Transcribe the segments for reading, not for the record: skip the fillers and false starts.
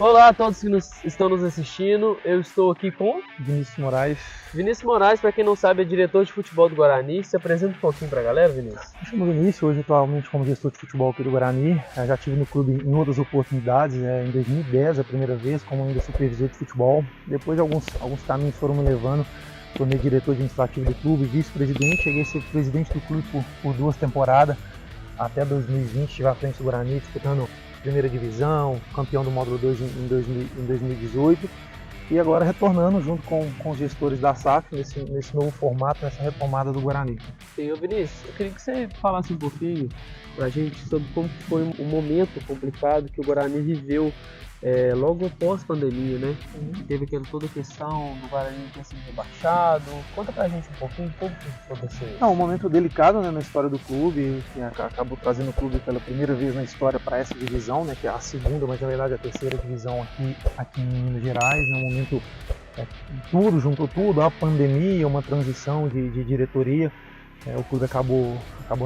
Olá a todos que estão nos assistindo, eu estou aqui com Vinícius Moraes. Vinícius Moraes, para quem não sabe, é diretor de futebol do Guarani. Se apresenta um pouquinho para a galera, Vinícius. Me chamo Vinícius, hoje atualmente como gestor de futebol aqui do Guarani. Eu já estive no clube em outras oportunidades, em 2010 a primeira vez, como ainda supervisor de futebol. Depois alguns caminhos foram me levando, tornei diretor administrativo do clube, vice-presidente, cheguei a ser presidente do clube por 2 temporadas. Até 2020 estive à frente do Guarani, disputando primeira divisão, campeão do módulo 2 em 2018 e agora retornando junto com os gestores da SAF nesse novo formato, nessa retomada do Guarani. Sim, Vinícius, eu queria que você falasse um pouquinho pra gente sobre como foi um momento complicado que o Guarani viveu logo após a pandemia, né? Teve toda a questão do Guarani ter sido rebaixado. Conta pra gente um pouquinho como que aconteceu. Um momento delicado, né, na história do clube, que acabou trazendo o clube pela primeira vez na história para essa divisão, né, que é a segunda, mas na verdade a terceira divisão aqui em Minas Gerais. É um momento tudo, juntou tudo, a pandemia, uma transição de diretoria. O clube acabou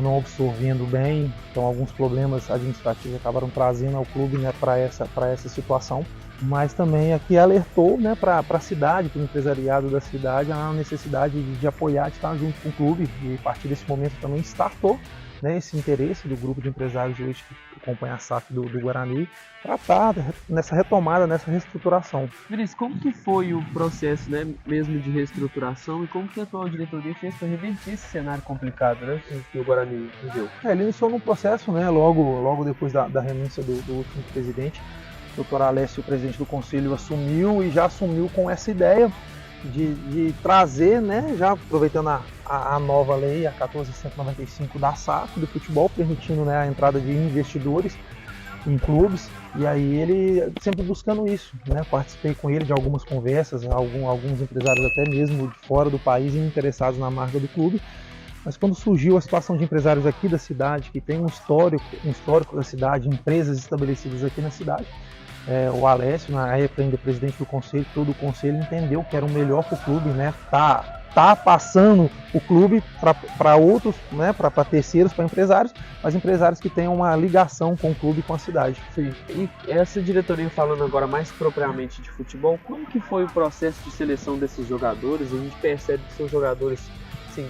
não absorvendo bem, então alguns problemas administrativos acabaram trazendo ao clube, né, para essa situação. Mas também aqui alertou, né, para a cidade, para o empresariado da cidade, a necessidade de apoiar, de estar junto com o clube. E a partir desse momento também startou, né, esse interesse do grupo de empresários hoje que acompanha a SAF do Guarani para estar nessa retomada, nessa reestruturação. Vinícius, como que foi o processo, né, mesmo de reestruturação e como que a atual diretoria fez para reverter esse cenário complicado, né, que o Guarani viveu? Ele iniciou num processo, né, logo depois da renúncia do último presidente. O doutor Alessio, o presidente do conselho, assumiu e já assumiu com essa ideia de trazer, né, já aproveitando a nova lei, a 14.195 da SAF do futebol, permitindo, né, a entrada de investidores em clubes, e aí ele sempre buscando isso, né? Participei com ele de algumas conversas, alguns empresários até mesmo de fora do país interessados na marca do clube, mas quando surgiu a situação de empresários aqui da cidade, que tem um histórico da cidade, empresas estabelecidas aqui na cidade, o Alessio, na época ainda presidente do conselho, todo o conselho entendeu que era o melhor para o clube, né? Tá passando o clube para outros, né? Para terceiros, para empresários, mas empresários que tenham uma ligação com o clube e com a cidade. Sim. E essa diretoria, falando agora mais propriamente de futebol, como que foi o processo de seleção desses jogadores? A gente percebe que são jogadores de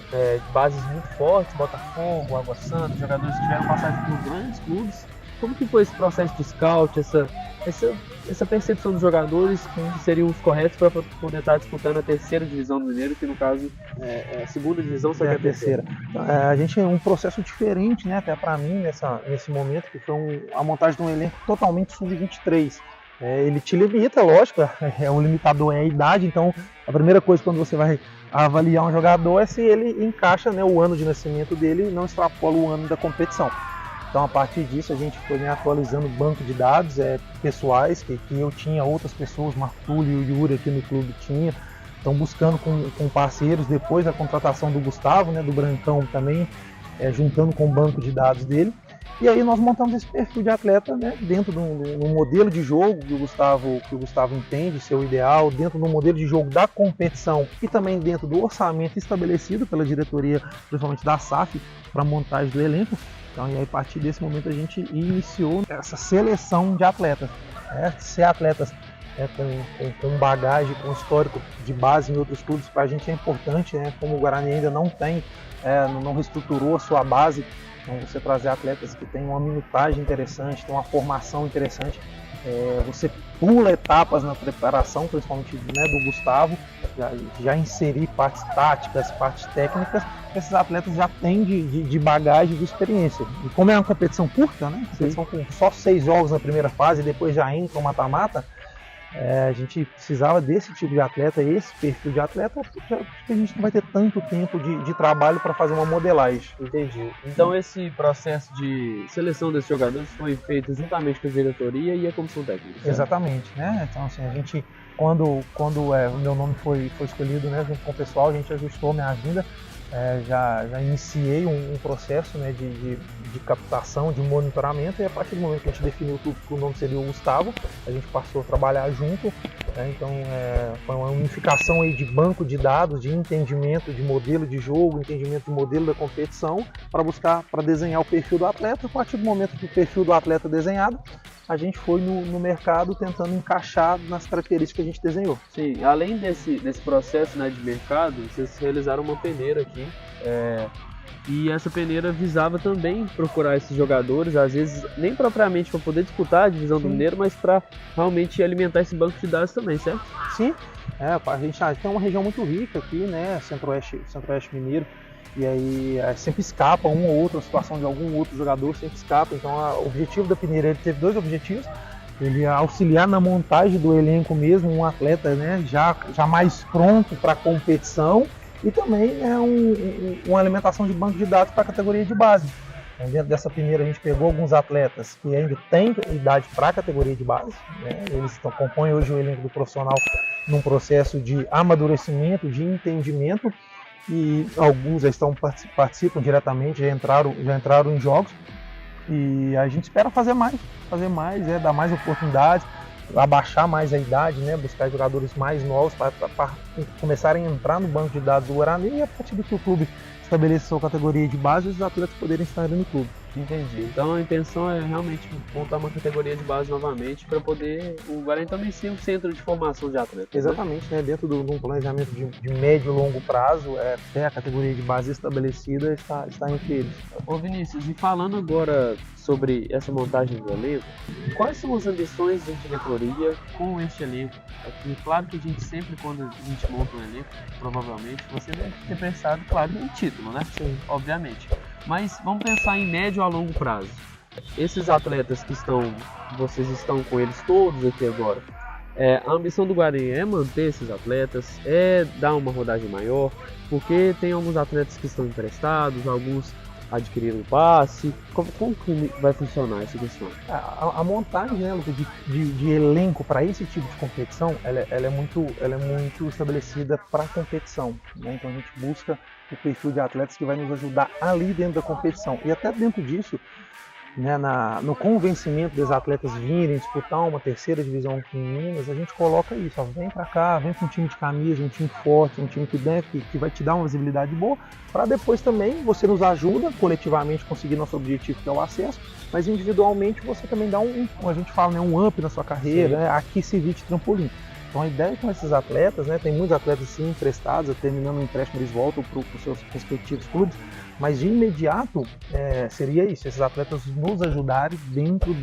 bases muito fortes, Botafogo, Água Santa, jogadores que tiveram passagem por grandes clubes. Como que foi esse processo de scout, essa percepção dos jogadores que seriam os corretos para poder estar disputando a terceira divisão do Mineiro, que no caso é a segunda divisão, só que é a terceira? A gente tem um processo diferente, né, até para mim, nesse momento, que foi a montagem de um elenco totalmente sub-23. Ele te limita, lógico, o limitador é a idade, então a primeira coisa quando você vai avaliar um jogador é se ele encaixa, né, o ano de nascimento dele e não extrapola o ano da competição. Então, a partir disso, a gente foi atualizando o banco de dados pessoais, que eu tinha, outras pessoas, Martúlio e o Yuri aqui no clube tinha. Então, buscando com parceiros, depois da contratação do Gustavo, né, do Brancão também, juntando com o banco de dados dele. E aí nós montamos esse perfil de atleta, né, dentro de um modelo de jogo que o Gustavo entende ser o ideal, dentro do modelo de jogo da competição e também dentro do orçamento estabelecido pela diretoria, principalmente da SAF, para a montagem do elenco. Então, e aí, a partir desse momento a gente iniciou essa seleção de atletas. Ser atletas com bagagem, com histórico de base em outros clubes, para a gente é importante, né? Como o Guarani ainda não tem, não reestruturou a sua base, então você trazer atletas que têm uma minutagem interessante, têm uma formação interessante. Você pula etapas na preparação, principalmente, né, do Gustavo, já inserir partes táticas, partes técnicas, esses atletas já têm de bagagem, de experiência. E como é uma competição curta, né, competição com só 6 jogos na primeira fase e depois já entra o mata-mata, a gente precisava desse tipo de atleta, esse perfil de atleta, porque a gente não vai ter tanto tempo de trabalho para fazer uma modelagem. Entendi. Então esse processo de seleção desses jogadores foi feito juntamente com a diretoria e a comissão técnica, certo? Exatamente, né? Então, assim, a gente, quando o meu nome foi escolhido, né, junto com o pessoal, a gente ajustou minha agenda. Já iniciei um processo, né, de captação, de monitoramento, e a partir do momento que a gente definiu tudo que o nome seria o Gustavo, a gente passou a trabalhar junto Então foi uma unificação aí de banco de dados, de entendimento de modelo de jogo, entendimento de modelo da competição, para desenhar o perfil do atleta. A partir do momento que o perfil do atleta é desenhado, a gente foi no mercado tentando encaixar nas características que a gente desenhou. Sim, além desse processo, né, de mercado, vocês realizaram uma peneira aqui, e essa peneira visava também procurar esses jogadores, às vezes nem propriamente para poder disputar a divisão do Mineiro, mas para realmente alimentar esse banco de dados também, certo? Sim, a gente tem uma região muito rica aqui, né, centro-oeste mineiro, e aí sempre escapa uma ou outra situação de algum outro jogador, sempre escapa. Então o objetivo da peneira, ele teve 2 objetivos: ele ia auxiliar na montagem do elenco mesmo, um atleta, né, já mais pronto para a competição, e também, né, uma alimentação de banco de dados para a categoria de base. Então, dentro dessa peneira a gente pegou alguns atletas que ainda têm idade para a categoria de base, né? Eles compõem hoje o elenco do profissional num processo de amadurecimento, de entendimento, e alguns já participam diretamente, já entraram em jogos, e a gente espera fazer mais, dar mais oportunidades, abaixar mais a idade, né, buscar jogadores mais novos para começarem a entrar no banco de dados do Guarani, e a partir do que o clube estabeleça sua categoria de base, os atletas poderem estar ali no clube. Entendi. Então a intenção é realmente montar uma categoria de base novamente para poder o Guarani também ser um centro de formação de atletas. Exatamente, né? Dentro de um planejamento de médio e longo prazo, até a categoria de base estabelecida está entre eles. Ô Vinícius, e falando agora sobre essa montagem do elenco, quais são as ambições da diretoria com este elenco? Claro que a gente sempre, quando a gente monta um elenco, provavelmente, você deve ter pensado, claro, em título, né? Sim. Obviamente. Mas vamos pensar em médio a longo prazo. Esses atletas vocês estão com eles todos aqui agora. A ambição do Guarani é manter esses atletas, é dar uma rodagem maior, porque tem alguns atletas que estão emprestados, alguns adquiriram passe. Como que vai funcionar essa questão? A montagem, né, de elenco para esse tipo de competição, ela é muito estabelecida para a competição, né? Então a gente busca o perfil de atletas que vai nos ajudar ali dentro da competição, e até dentro disso, né, no convencimento dos atletas virem disputar uma terceira divisão com Minas, a gente coloca isso: vem para cá, vem com um time de camisa, um time forte, um time que vai te dar uma visibilidade boa, para depois também você nos ajuda coletivamente a conseguir nosso objetivo, que é o acesso, mas individualmente você também dá a gente fala, né, um up na sua carreira, né, aqui servir de trampolim. Então a ideia com esses atletas, né, tem muitos atletas sim emprestados, terminando o empréstimo eles voltam para os seus respectivos clubes, mas de imediato seria isso: esses atletas nos ajudarem dentro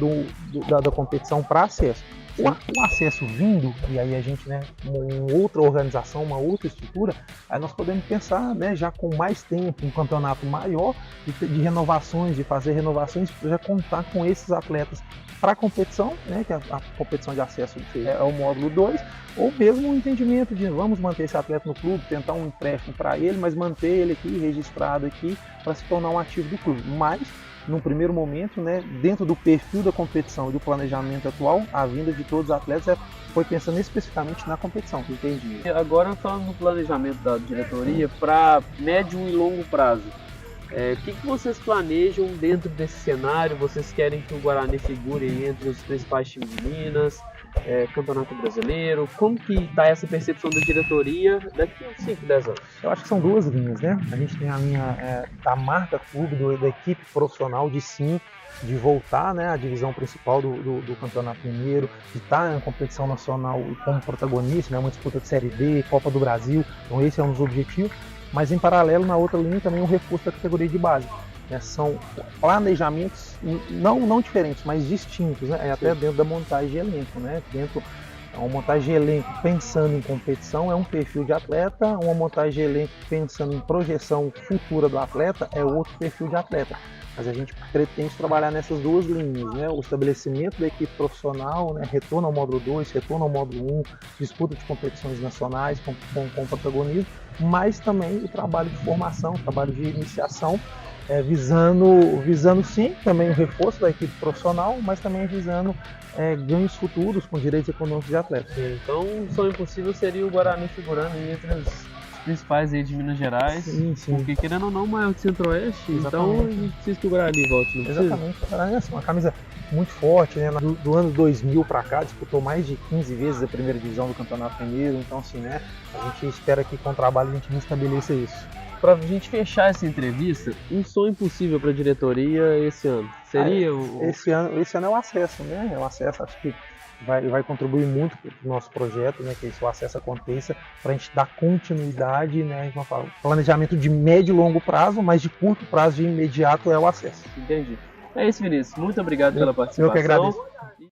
da competição para acesso. O acesso vindo, e aí a gente, né, uma outra organização, uma outra estrutura, aí nós podemos pensar, né, já com mais tempo, um campeonato maior, de renovações, de fazer renovações, para já contar com esses atletas para a competição, né, que a competição de acesso é o módulo 2, ou mesmo um entendimento de vamos manter esse atleta no clube, tentar um empréstimo para ele, mas manter ele aqui, registrado aqui, para se tornar um ativo do clube. Mas, num primeiro momento, né, dentro do perfil da competição e do planejamento atual, a vinda de todos os atletas foi pensando especificamente na competição. Entendi. Agora, falando no planejamento da diretoria para médio e longo prazo, o que vocês planejam dentro desse cenário? Vocês querem que o Guarani figure entre os principais times de Minas, Campeonato Brasileiro? Como que está essa percepção da diretoria daqui a 5, 10 anos? Eu acho que são 2 linhas, né? A gente tem a linha da marca clube, da equipe profissional de voltar, né, à divisão principal do Campeonato Mineiro, de estar na competição nacional como protagonista, né, uma disputa de Série B, Copa do Brasil. Então esse é um dos objetivos. Mas em paralelo, na outra linha, também o reforço da categoria de base. São planejamentos não diferentes, mas distintos, né? Até dentro da montagem de elenco, né? Uma montagem de elenco pensando em competição é um perfil de atleta, uma montagem de elenco pensando em projeção futura do atleta é outro perfil de atleta. Mas a gente pretende trabalhar nessas 2 linhas, né? O estabelecimento da equipe profissional, né? Retorno ao módulo 2, retorno ao módulo 1, disputa de competições nacionais com protagonismo, mas também o trabalho de formação, o trabalho de iniciação, visando sim também o reforço da equipe profissional, mas também visando ganhos futuros com direitos econômicos de atletas. Então, o sonho possível seria o Guarani figurando entre os principais aí de Minas Gerais. Sim, sim. Porque querendo ou não, maior que Centro-Oeste, então Exatamente. a gente precisa que o Guarani volte, não precisa? Exatamente. É assim, uma camisa muito forte, né? Do ano 2000 para cá, disputou mais de 15 vezes a primeira divisão do Campeonato Mineiro. Então, assim, né? A gente espera que com o trabalho a gente estabeleça isso. Pra gente fechar essa entrevista, um sonho possível para a diretoria esse ano seria Esse ano é o acesso, né? É o acesso, acho que vai contribuir muito para o nosso projeto, né? Que esse, o acesso aconteça, para a gente dar continuidade, né? Planejamento de médio e longo prazo, mas de curto prazo, de imediato, é o acesso. Entendi. É isso, Vinícius. Muito obrigado pela participação. Eu que agradeço.